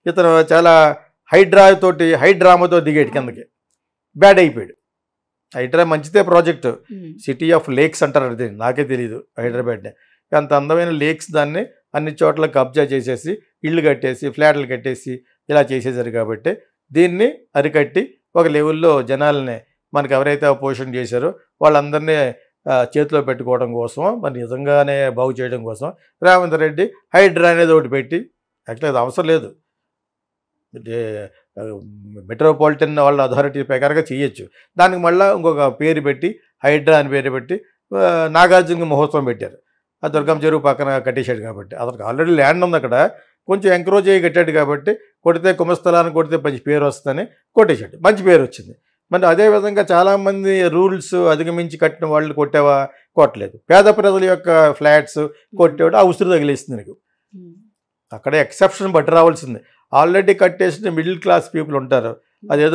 ఇతను చాలా హైడ్రామాతో దిగాడు కిందకి, బ్యాడ్ అయిపోయాడు. హైడ్రా మంచిదే ప్రాజెక్టు, సిటీ ఆఫ్ లేక్స్ అంటారు, అది నాకే తెలియదు హైదరాబాద్ని. అంత అందమైన లేక్స్ దాన్ని అన్ని చోట్ల కబ్జా చేసేసి ఇళ్ళు కట్టేసి ఫ్లాట్లు కట్టేసి ఇలా చేసేసారు. కాబట్టి దీన్ని అరికట్టి ఒక లెవెల్లో జనాలని మనకు ఎవరైతే అపోజిషన్ చేశారో వాళ్ళందరినీ చేతిలో పెట్టుకోవడం కోసం, మరి నిజంగానే బాగు చేయడం కోసం రేవంత్ రెడ్డి హైడ్రా అనేది ఒకటి పెట్టి, యాక్చువల్లీ అది అవసరం లేదు, మెట్రోపాలిటన్ వాళ్ళ అథారిటీ ప్రకారంగా చేయొచ్చు. దానికి మళ్ళీ ఇంకొక పేరు పెట్టి హైడ్రా అని పేరు పెట్టి నాగార్జున మహోత్సవం పెట్టారు. ఆ దుర్గం చెరువు పక్కన కట్టేశాడు కాబట్టి, అతనికి ఆల్రెడీ ల్యాండ్ ఉంది అక్కడ, కొంచెం ఎంకరేజ్ అయ్యి కట్టాడు కాబట్టి కొడితే కుంభస్థలాన్ని కొడితే మంచి పేరు వస్తుందని కొట్టేశాడు, మంచి పేరు వచ్చింది. మరి అదేవిధంగా చాలామంది రూల్స్ అధిగమించి కట్టిన వాళ్ళు కొట్టావా, కొట్టలేదు. పేద ప్రజల యొక్క ఫ్లాట్స్ కొట్టేవాడు ఆ ఉసురు తగిలేస్తుంది నీకు. అక్కడ ఎక్సెప్షన్ బట్టి రావాల్సింది. ఆల్రెడీ కట్టేసిన మిడిల్ క్లాస్ పీపుల్ ఉంటారు, అదేదో